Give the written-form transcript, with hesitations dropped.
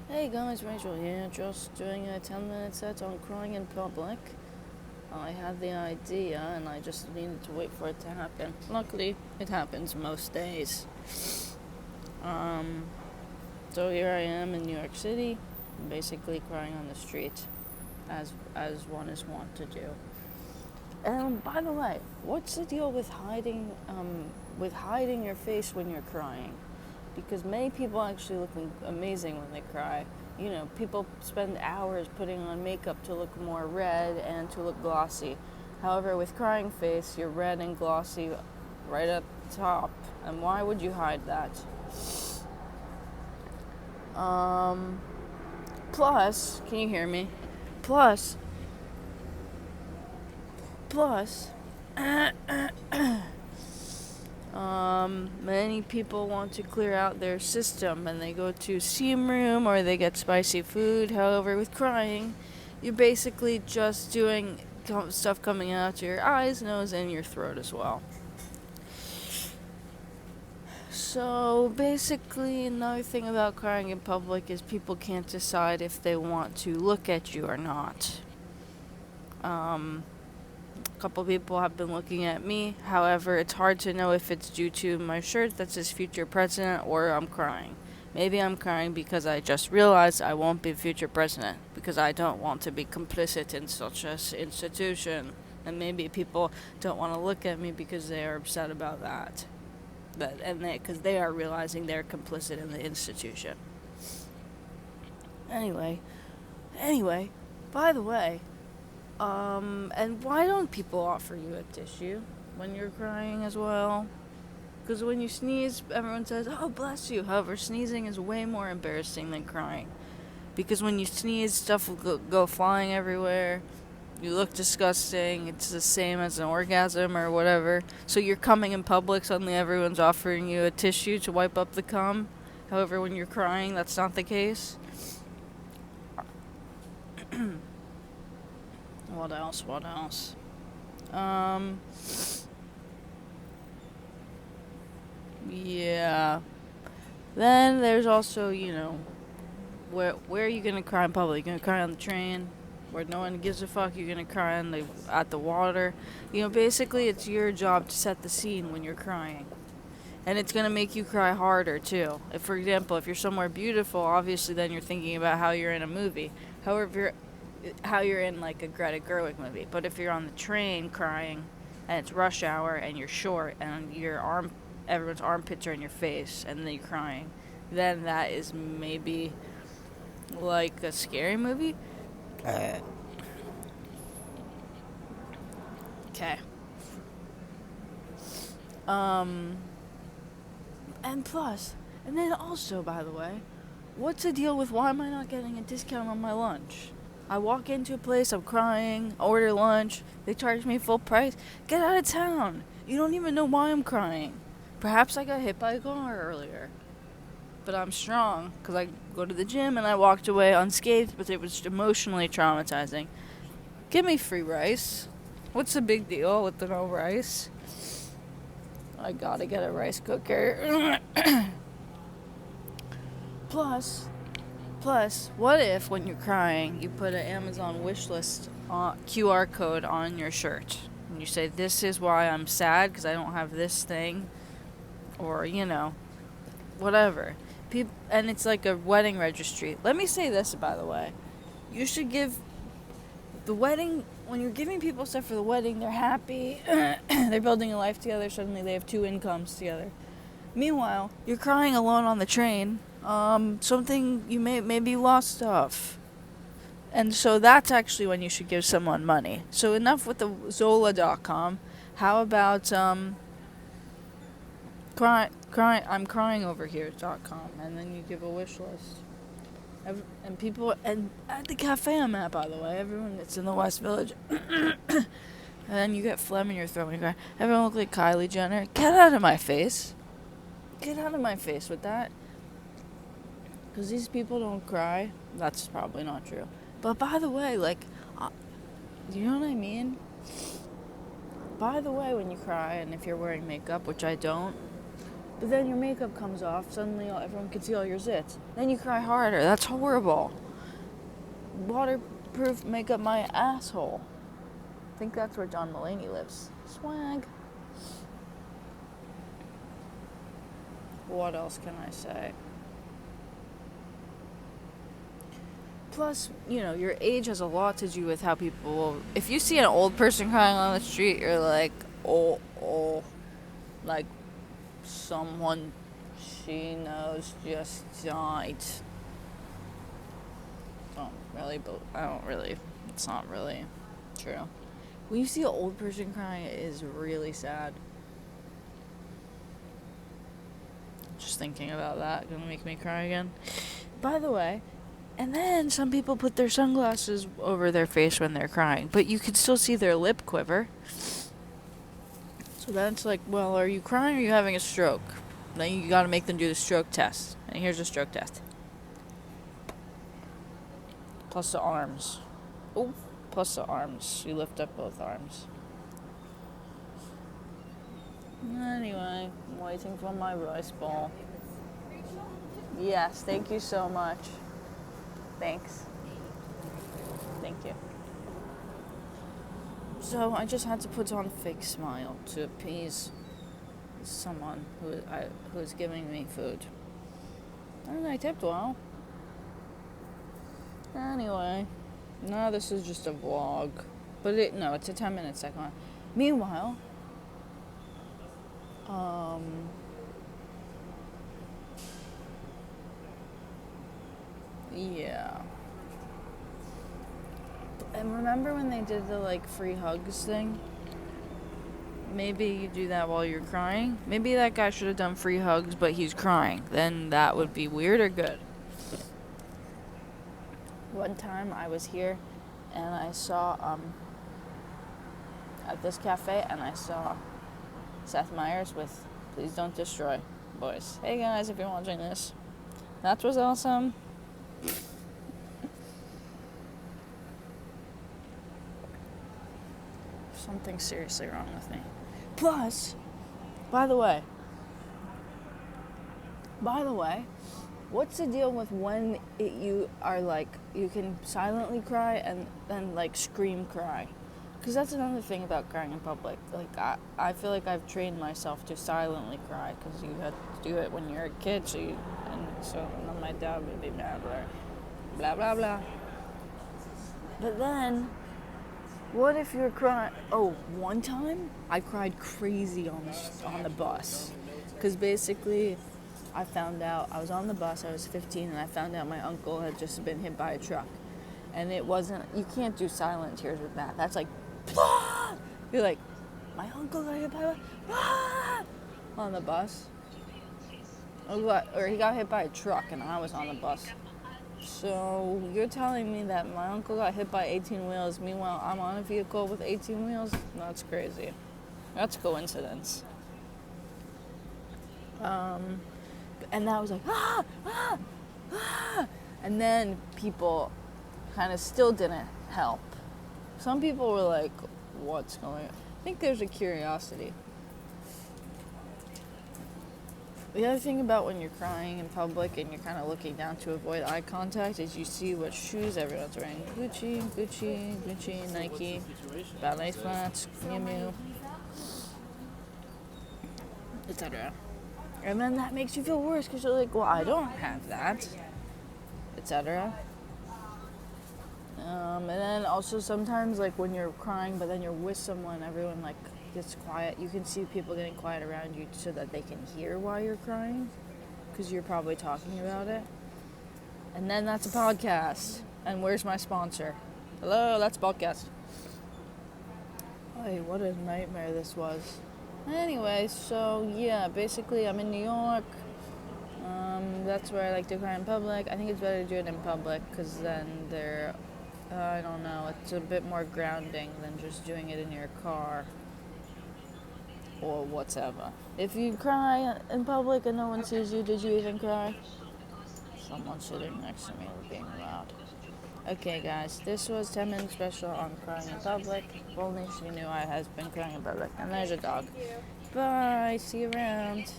Hey guys, Rachel here, just doing a 10-minute set on crying in public. I had the idea and I just needed to wait for it to happen. Luckily, it happens most days. Um, so here I am in New York City, basically crying on the street, as one is wont to do. And by the way, what's the deal with hiding your face when you're crying? Because many people actually look amazing when they cry. You know, people spend hours putting on makeup to look more red and to look glossy. However, with crying face, you're red and glossy right up top. And why would you hide that? Plus, can you hear me? Plus, plus, many people want to clear out their system and they go to steam room or they get spicy food. However, with crying, you're basically just doing stuff coming out to your eyes, nose, and your throat as well. So basically, another thing about crying in public is people can't decide if they want to look at you or not. A couple people have been looking at me. However, it's hard to know if it's due to my shirt that says future president or I'm crying. Maybe I'm crying because I just realized I won't be future president because I don't want to be complicit in such an institution. And maybe people don't want to look at me because they are upset about that. Because they are realizing they're complicit in the institution. Anyway, by the way, and why don't people offer you a tissue when you're crying as well? Because when you sneeze, everyone says, "Oh, bless you." However, sneezing is way more embarrassing than crying. Because when you sneeze, stuff will go flying everywhere. You look disgusting. It's the same as an orgasm or whatever. So you're coming in public, suddenly everyone's offering you a tissue to wipe up the cum. However, when you're crying, that's not the case. What else? Yeah. Then there's also, where are you gonna cry in public? You're gonna cry on the train, where no one gives a fuck. You're gonna cry at the water. Basically, it's your job to set the scene when you're crying, and it's gonna make you cry harder too. For example, if you're somewhere beautiful, obviously, then you're thinking about how you're in a movie. However, how you're in like a Greta Gerwig movie. But if you're on the train crying, and it's rush hour, and you're short, and everyone's armpits are in your face, and then you're crying, then that is maybe like a scary movie. Okay. And plus, and then also, by the way, what's the deal with why am I not getting a discount on my lunch? I walk into a place, I'm crying, order lunch, they charge me full price. Get out of town. You don't even know why I'm crying. Perhaps I got hit by a car earlier. But I'm strong because I go to the gym and I walked away unscathed, but it was emotionally traumatizing. Give me free rice. What's the big deal with the no rice? I gotta get a rice cooker. Plus, what if when you're crying, you put an Amazon wishlist QR code on your shirt? And you say, this is why I'm sad because I don't have this thing. Or, whatever. And it's like a wedding registry. Let me say this, by the way. You should give the wedding, when you're giving people stuff for the wedding, they're happy. They're building a life together. Suddenly they have two incomes together. Meanwhile, you're crying alone on the train. Something you maybe you lost stuff. And so that's actually when you should give someone money. So enough with the Zola.com. How about I'm crying over here.com, and then you give a wish list. And people, and at the cafe I'm at, by the way, everyone that's in the West Village, and then you get phlegm in your throat when you cry. Everyone look like Kylie Jenner. Get out of my face. Get out of my face with that. Because these people don't cry. That's probably not true. But by the way, you know what I mean? By the way, when you cry, and if you're wearing makeup, which I don't, But then your makeup comes off, suddenly everyone can see all your zits. Then you cry harder. That's horrible. Waterproof makeup my asshole. I think that's where John Mulaney lives. Swag. What else can I say? Plus, your age has a lot to do with how people will... If you see an old person crying on the street, you're like, oh, like someone she knows just died. It's not really true. When you see an old person crying, it is really sad. Just thinking about that, gonna make me cry again. By the way, and then some people put their sunglasses over their face when they're crying, but you can still see their lip quiver. So then it's like, well, are you crying or are you having a stroke? Then you gotta make them do the stroke test. And here's the stroke test. Plus the arms. Oh, plus the arms. You lift up both arms. Anyway, I'm waiting for my rice bowl. Yes, thank you so much. Thanks. Thank you. So I just had to put on a fake smile to appease someone who is giving me food. And I tipped well. Anyway, no, this is just a vlog. But it's a 10-minute segment. Meanwhile, yeah. And remember when they did the free hugs thing? Maybe you do that while you're crying. Maybe that guy should have done free hugs, but he's crying. Then that would be weird or good. One time I was here and I saw at this cafe and I saw Seth Meyers with Please Don't Destroy Boys. Hey guys, if you're watching this. That was awesome. Something's seriously wrong with me. Plus, by the way, what's the deal with when you are you can silently cry and then scream cry? Because that's another thing about crying in public. I feel like I've trained myself to silently cry because you had to do it when you're a kid. So then my dad would be mad, blah blah blah. But then, what if you're crying? Oh, one time I cried crazy on the bus, because basically I found out I was on the bus. I was 15, and I found out my uncle had just been hit by a truck, and it wasn't. You can't do silent tears with that. That's like, ah! You're like, my uncle got hit by a on the bus. Or he got hit by a truck, and I was on the bus. So you're telling me that my uncle got hit by 18 wheels, meanwhile I'm on a vehicle with 18 wheels? That's crazy. That's coincidence. And that was like, and then people kind of still didn't help. Some people were like, what's going on? I think there's a curiosity. The other thing about when you're crying in public and you're kind of looking down to avoid eye contact is you see what shoes everyone's wearing. Gucci, Nike, ballet flats, Miu Miu, etc. And then that makes you feel worse because you're like, well, I don't have that, etc. And then also sometimes when you're crying but then you're with someone, everyone gets quiet. You can see people getting quiet around you so that they can hear why you're crying, because you're probably talking about it. And then that's a podcast. And where's my sponsor? Hello, that's a podcast. Hey, what a nightmare this was. Anyway, so yeah, basically I'm in New York. That's where I like to cry in public. I think it's better to do it in public because then I don't know, it's a bit more grounding than just doing it in your car or whatever. If you cry in public and no one sees you, did you even cry? Someone sitting next to me was being loud. Okay, guys, this was 10-minute special on crying in public. If only she knew I has been crying in public. And there's a dog. Bye. See you around.